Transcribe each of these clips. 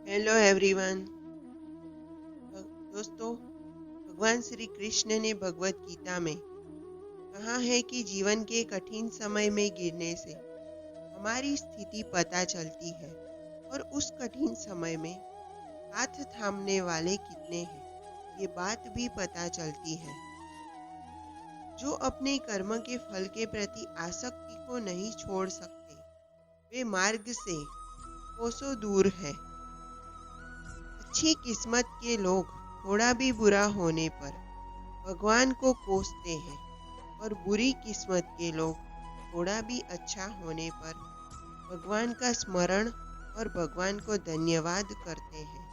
Hello everyone. दोस्तों, भगवान श्री कृष्ण ने भगवत गीता में कहा है कि जीवन के कठिन समय में गिरने से हमारी स्थिति पता चलती है और उस कठिन समय में हाथ थामने वाले कितने हैं ये बात भी पता चलती है। जो अपने कर्म के फल के प्रति आसक्ति को नहीं छोड़ सकते वे मार्ग से कोसों दूर है। अच्छी किस्मत के लोग थोड़ा भी बुरा होने पर भगवान को कोसते हैं और बुरी किस्मत के लोग थोड़ा भी अच्छा होने पर भगवान का स्मरण और भगवान को धन्यवाद करते हैं।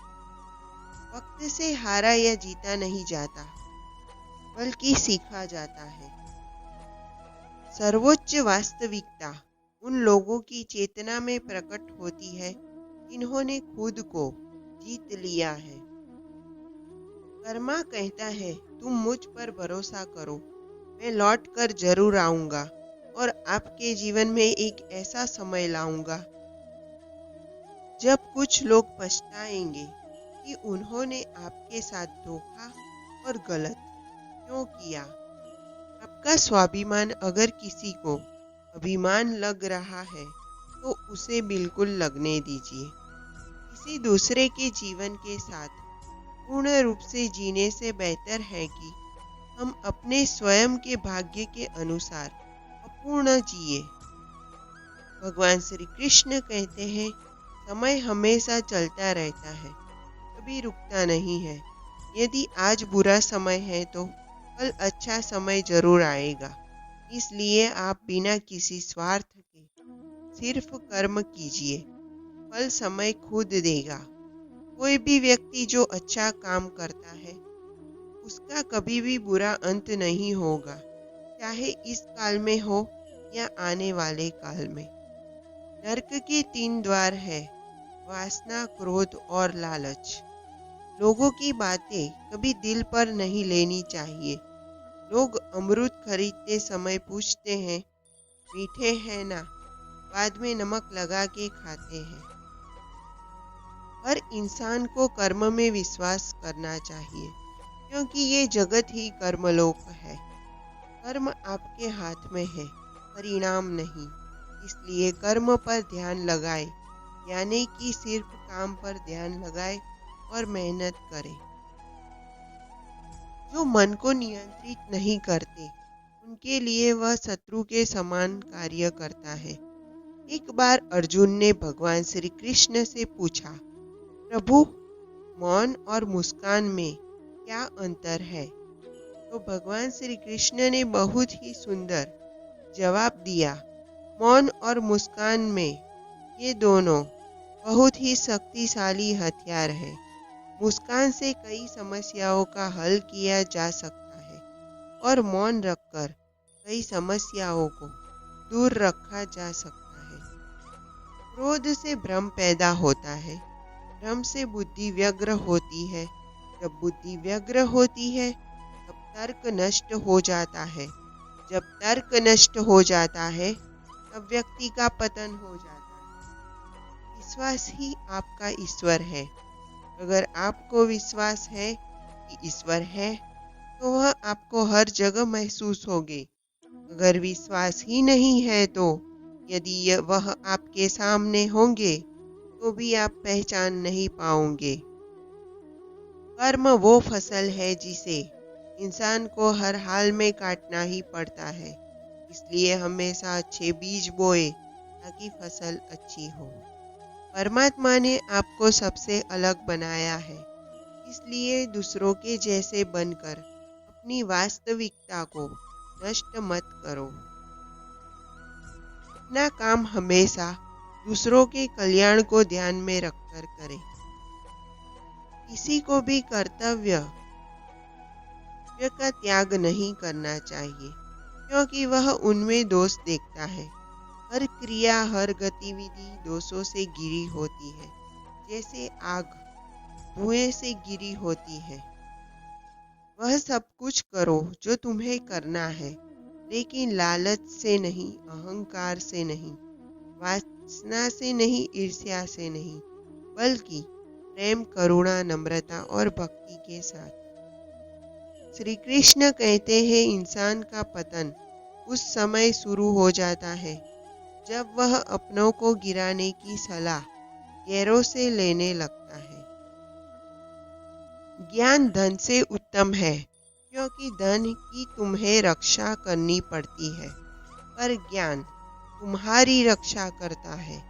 वक्त से हारा या जीता नहीं जाता बल्कि सीखा जाता है। सर्वोच्च वास्तविकता उन लोगों की चेतना में प्रकट होती है जिन्होंने खुद को जीत लिया है। कर्मा कहता है, तुम मुझ पर भरोसा करो, मैं लौट कर जरूर आऊंगा और आपके जीवन में एक ऐसा समय लाऊंगा जब कुछ लोग पछताएंगे कि उन्होंने आपके साथ धोखा और गलत क्यों किया। आपका स्वाभिमान अगर किसी को अभिमान लग रहा है तो उसे बिल्कुल लगने दीजिए। किसी दूसरे के जीवन के साथ पूर्ण रूप से जीने से बेहतर है कि हम अपने स्वयं के भाग्य के अनुसार अपूर्ण जिए। भगवान श्री कृष्ण कहते हैं, समय हमेशा चलता रहता है, कभी रुकता नहीं है। यदि आज बुरा समय है तो कल अच्छा समय जरूर आएगा। इसलिए आप बिना किसी स्वार्थ के सिर्फ कर्म कीजिए, फल समय खुद देगा। कोई भी व्यक्ति जो अच्छा काम करता है उसका कभी भी बुरा अंत नहीं होगा, चाहे इस काल में हो या आने वाले काल में। नरक के 3 द्वार है, वासना, क्रोध और लालच। लोगों की बातें कभी दिल पर नहीं लेनी चाहिए। लोग अमरूद खरीदते समय पूछते हैं, मीठे हैं ना? बाद में नमक लगा के खाते हैं। हर इंसान को कर्म में विश्वास करना चाहिए क्योंकि ये जगत ही कर्मलोक है। कर्म आपके हाथ में है, परिणाम नहीं। इसलिए कर्म पर ध्यान लगाए, यानी कि सिर्फ काम पर ध्यान लगाए और मेहनत करें। जो मन को नियंत्रित नहीं करते उनके लिए वह शत्रु के समान कार्य करता है। एक बार अर्जुन ने भगवान श्री कृष्ण से पूछा, प्रभु, मौन और मुस्कान में क्या अंतर है? तो भगवान श्री कृष्ण ने बहुत ही सुंदर जवाब दिया, मौन और मुस्कान में ये दोनों बहुत ही शक्तिशाली हथियार है। मुस्कान से कई समस्याओं का हल किया जा सकता है और मौन रखकर कई समस्याओं को दूर रखा जा सकता है। क्रोध से भ्रम पैदा होता है, भ्रम से बुद्धि व्यग्र होती है, जब बुद्धि व्यग्र होती है तब तर्क नष्ट हो जाता है, जब तर्क नष्ट हो जाता है तब व्यक्ति का पतन हो जाता है। विश्वास ही आपका ईश्वर है। अगर आपको विश्वास है कि ईश्वर है तो वह आपको हर जगह महसूस होगे। अगर विश्वास ही नहीं है तो यदि वह आपके सामने होंगे तो भी आप पहचान नहीं पाओगे। कर्म वो फसल है जिसे इंसान को हर हाल में काटना ही पड़ता है। इसलिए हमेशा अच्छे बीज बोए ताकि फसल अच्छी हो। परमात्मा ने आपको सबसे अलग बनाया है, इसलिए दूसरों के जैसे बनकर अपनी वास्तविकता को नष्ट मत करो। अपना काम हमेशा दूसरों के कल्याण को ध्यान में रखकर करें। किसी को भी कर्तव्य का त्याग नहीं करना चाहिए क्योंकि वह उनमें दोष देखता है। हर क्रिया, हर गतिविधि दोषों से घिरी होती है, जैसे आग धुएं से घिरी होती है। वह सब कुछ करो जो तुम्हें करना है, लेकिन लालच से नहीं, अहंकार से नहीं, वासना से नहीं, ईर्ष्या से नहीं, बल्कि प्रेम, करुणा, नम्रता और भक्ति के साथ। श्री कृष्ण कहते हैं इंसान का पतन उस समय शुरू हो जाता है जब वह अपनों को गिराने की सलाह गैरों से लेने लगता है। ज्ञान धन से उत्तम है क्योंकि धन की तुम्हें रक्षा करनी पड़ती है, पर ज्ञान तुम्हारी रक्षा करता है।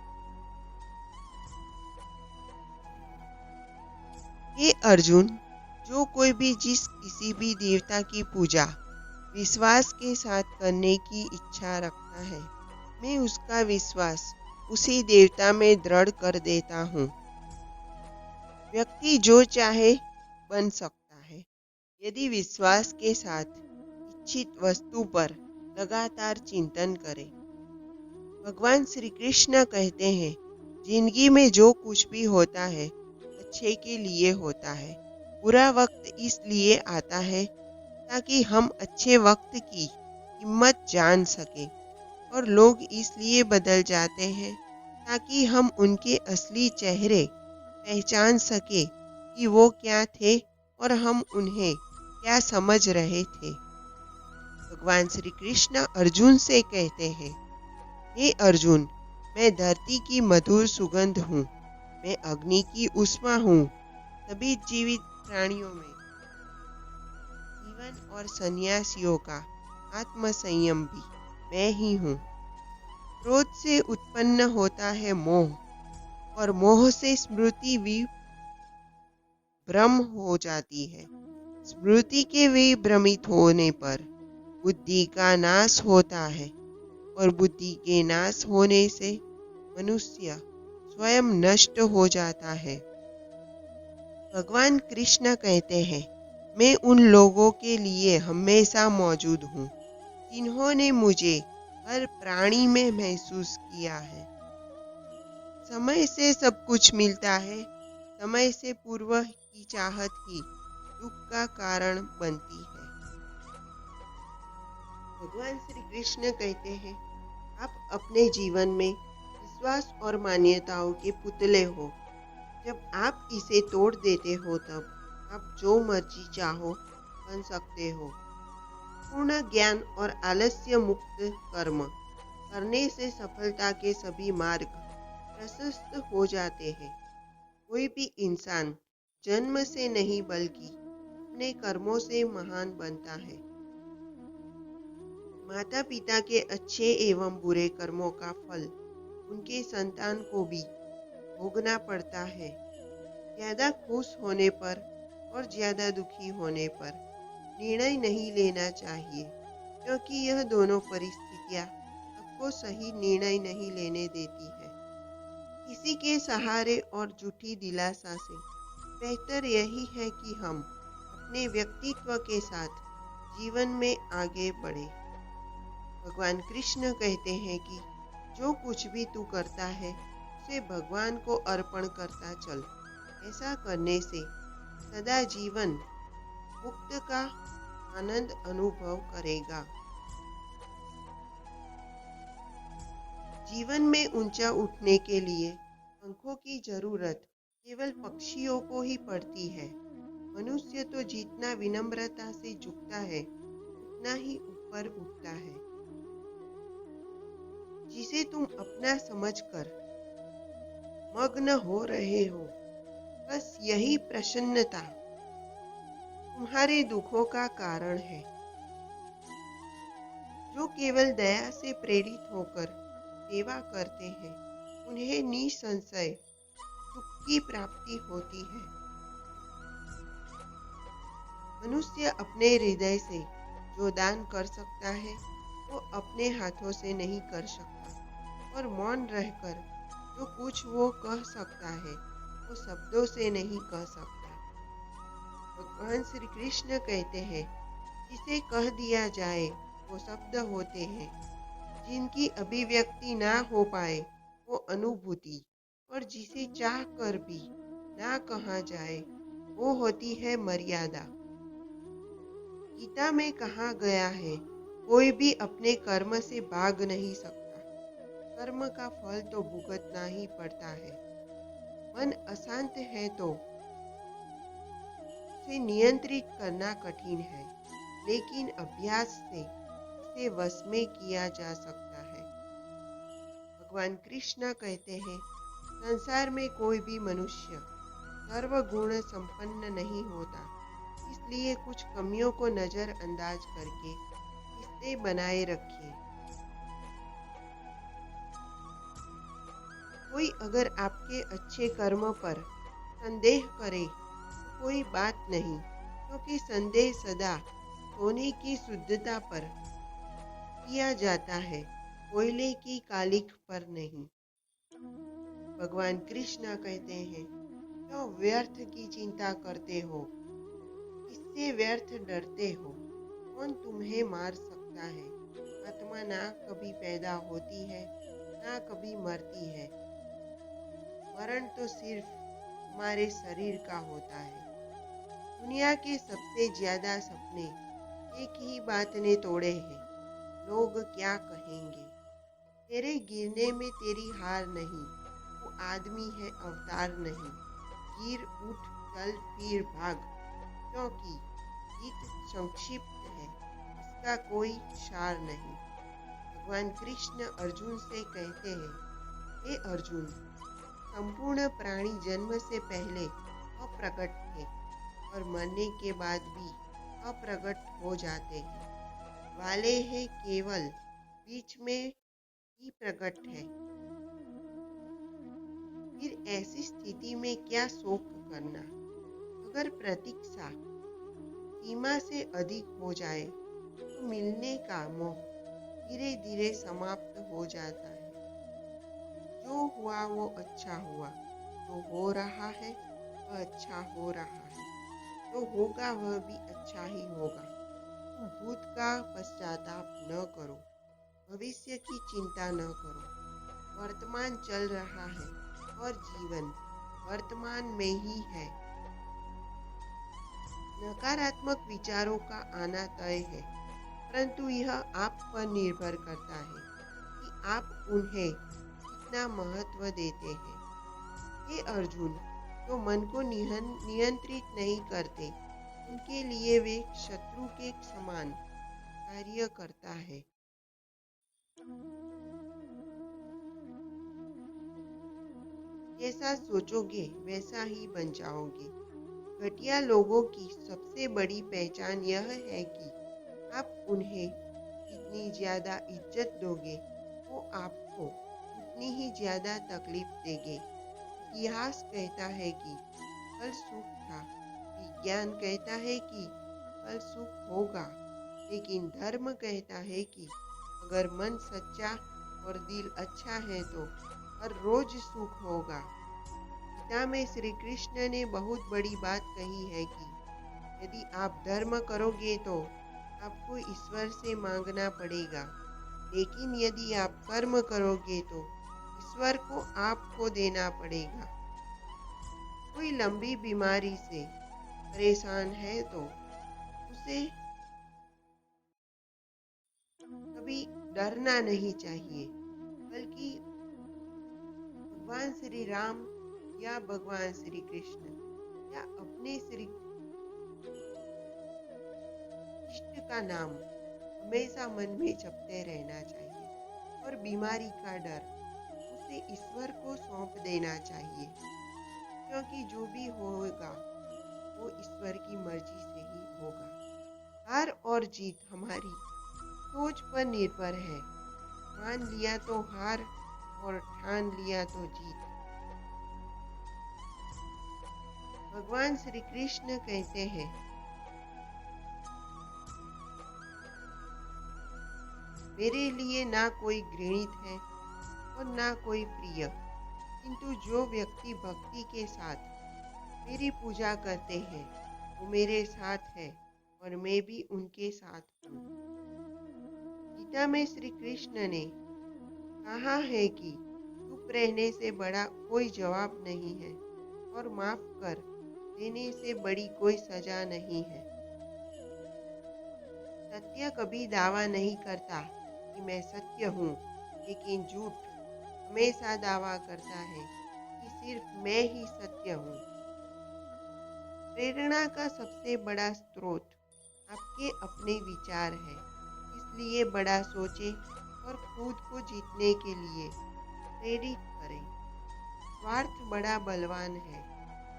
हे अर्जुन, जो कोई भी जिस किसी भी देवता की पूजा विश्वास के साथ करने की इच्छा रखता है, मैं उसका विश्वास उसी देवता में दृढ़ कर देता हूँ। व्यक्ति जो चाहे बन सकता है यदि विश्वास के साथ इच्छित वस्तु पर लगातार चिंतन करे। भगवान श्री कृष्ण कहते हैं, जिंदगी में जो कुछ भी होता है अच्छे के लिए होता है। बुरा वक्त इसलिए आता है ताकि हम अच्छे वक्त की कीमत जान सके, और लोग इसलिए बदल जाते हैं ताकि हम उनके असली चेहरे पहचान सके कि वो क्या थे और हम उन्हें क्या समझ रहे थे। भगवान श्री कृष्ण अर्जुन से कहते हैं, हे अर्जुन, मैं धरती की मधुर सुगंध हूँ, मैं अग्नि की ऊष्मा हूँ। सभी जीवित प्राणियों में जीवन और सन्यासियों का आत्म संयम भी मैं ही हूँ। क्रोध से उत्पन्न होता है मोह, और मोह से स्मृति भी भ्रम हो जाती है। स्मृति के विभ्रमित होने पर बुद्धि का नाश होता है, और बुद्धि के नाश होने से मनुष्य स्वयं नष्ट हो जाता है। भगवान कृष्ण कहते हैं, मैं उन लोगों के लिए हमेशा मौजूद हूँ जिन्होंने मुझे हर प्राणी में महसूस किया है। समय से सब कुछ मिलता है, समय से पूर्व की चाहत ही दुख का कारण बनती है। भगवान श्री कृष्ण कहते हैं, आप अपने जीवन में विश्वास और मान्यताओं के पुतले हो। जब आप इसे तोड़ देते हो तब आप जो मर्जी चाहो बन सकते हो। पूर्ण ज्ञान और आलस्य मुक्त कर्म करने से सफलता के सभी मार्ग प्रशस्त हो जाते हैं। कोई भी इंसान जन्म से नहीं बल्कि अपने कर्मों से महान बनता है। माता पिता के अच्छे एवं बुरे कर्मों का फल उनके संतान को भी भोगना पड़ता है। ज्यादा खुश होने पर और ज्यादा दुखी होने पर निर्णय नहीं लेना चाहिए, क्योंकि यह दोनों परिस्थितियां आपको सही निर्णय नहीं लेने देती है। किसी के सहारे और झूठी दिलासा से बेहतर यही है कि हम अपने व्यक्तित्व के साथ जीवन में आगे बढ़े। भगवान कृष्ण कहते हैं कि जो कुछ भी तू करता है उसे भगवान को अर्पण करता चल। ऐसा करने से सदा जीवन मुक्त का आनंद अनुभव करेगा। जीवन में ऊंचा उठने के लिए पंखों की जरूरत केवल पक्षियों को ही पड़ती है। मनुष्य तो जितना विनम्रता से झुकता है उतना ही ऊपर उठता है। जिसे तुम अपना समझकर मग्न हो रहे हो, बस यही प्रसन्नता तुम्हारे दुखों का कारण है। जो केवल दया से प्रेरित होकर सेवा करते हैं उन्हें निसंशय सुख की प्राप्ति होती है। मनुष्य अपने हृदय से जो दान कर सकता है वो अपने हाथों से नहीं कर सकता, और मौन रहकर जो कुछ वो कह सकता है वो शब्दों से नहीं कह सकता। भगवान श्री कृष्ण कहते हैं, जिसे कह दिया जाए वो शब्द होते हैं, जिनकी अभिव्यक्ति ना हो पाए वो अनुभूति, और जिसे चाह कर भी ना कहा जाए वो होती है मर्यादा। गीता में कहा गया है, कोई भी अपने कर्म से भाग नहीं सकता, कर्म का फल तो भुगतना ही पड़ता है। मन अशांत है तो उसे नियंत्रित करना कठिन है, लेकिन अभ्यास से इसे वश में किया जा सकता है। भगवान कृष्ण कहते हैं, संसार में कोई भी मनुष्य सर्वगुण संपन्न नहीं होता, इसलिए कुछ कमियों को नजरअंदाज करके इसे बनाए रखिए। कोई अगर आपके अच्छे कर्म पर संदेह करे तो कोई बात नहीं, क्योंकि संदेह सदा सोने की शुद्धता पर किया जाता है, कोयले की कालिख पर नहीं। भगवान कृष्ण कहते हैं, क्यों व्यर्थ की चिंता करते हो, इससे व्यर्थ डरते हो, कौन तुम्हें मार सकता है। आत्मा ना कभी पैदा होती है, ना कभी मरती है। मरण तो सिर्फ हमारे शरीर का होता है। दुनिया के सबसे ज्यादा सपने एक ही बात ने तोड़े हैं, लोग क्या कहेंगे। तेरे गिरने में तेरी हार नहीं, वो आदमी है अवतार नहीं। गिर उठ चल फिर भाग, क्योंकि गीत संक्षिप्त है, इसका कोई सार नहीं। भगवान कृष्ण अर्जुन से कहते हैं, हे अर्जुन, संपूर्ण प्राणी जन्म से पहले अप्रकट थे और मरने के बाद भी अप्रकट हो जाते हैं, वाले हैं केवल बीच में ही प्रकट है। फिर ऐसी स्थिति में क्या शोक करना। अगर प्रतीक्षा सीमा से अधिक हो जाए तो मिलने का मोह धीरे धीरे समाप्त हो जाता है। जो हुआ वो अच्छा हुआ, जो हो रहा है वह अच्छा हो रहा है, जो होगा वह भी अच्छा ही होगा। तुम भूत का पश्चाताप न करो, भविष्य की चिंता न करो। वर्तमान चल रहा है और जीवन वर्तमान में ही है। नकारात्मक विचारों का आना तय है, परंतु यह आप पर निर्भर करता है कि आप उन्हें कितना महत्व देते हैं। हे अर्जुन, जो मन को नियंत्रित नहीं करते, उनके लिए वे शत्रु के समान कार्य करता है। जैसा सोचोगे वैसा ही बन जाओगे। घटिया लोगों की सबसे बड़ी पहचान यह है कि आप उन्हें जितनी ज्यादा इज्जत दोगे, वो आपको उतनी ही ज्यादा तकलीफ देंगे। इतिहास कहता है कि कल सुख था, विज्ञान कहता है कि कल सुख होगा, लेकिन धर्म कहता है कि अगर मन सच्चा और दिल अच्छा है तो हर रोज सुख होगा। गीता में श्री कृष्ण ने बहुत बड़ी बात कही है कि यदि आप धर्म करोगे तो आपको ईश्वर से मांगना पड़ेगा, लेकिन यदि आप कर्म करोगे तो ईश्वर को आपको देना पड़ेगा। कोई लंबी बीमारी से परेशान है तो उसे कभी डरना नहीं चाहिए, बल्कि भगवान श्री राम या भगवान श्री कृष्ण या अपने श्री इष्ट का नाम हमेशा मन में जपते रहना चाहिए और बीमारी का डर उसे ईश्वर को सौंप देना चाहिए, क्योंकि जो भी होगा वो ईश्वर की मर्जी से ही होगा। हार और जीत हमारी सोच पर निर्भर है। मान लिया तो हार और ठान लिया तो जीत। भगवान श्री कृष्ण कहते हैं, मेरे लिए ना कोई घृणित है और ना कोई प्रिय, किंतु जो व्यक्ति भक्ति के साथ मेरी पूजा करते हैं वो मेरे साथ है और मैं भी उनके साथ हूँ। गीता में श्री कृष्ण ने कहा है कि चुप रहने से बड़ा कोई जवाब नहीं है और माफ कर देने से बड़ी कोई सजा नहीं है। सत्य कभी दावा नहीं करता कि मैं सत्य हूँ, लेकिन झूठ हमेशा दावा करता है कि सिर्फ मैं ही सत्य हूँ। प्रेरणा का सबसे बड़ा स्रोत आपके अपने विचार है। इसलिए बड़ा सोचें और खुद को जीतने के लिए प्रेरित करें। स्वार्थ बड़ा बलवान है।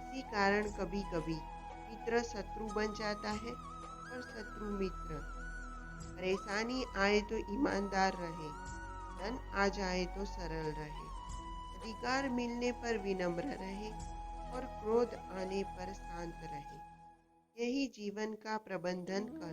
इसी कारण कभी कभी मित्र शत्रु बन जाता है और शत्रु मित्र। परेशानी आए तो ईमानदार रहे, धन आ जाए तो सरल रहे, अधिकार मिलने पर विनम्र रहे और क्रोध आने पर शांत रहे। यही जीवन का प्रबंधन कर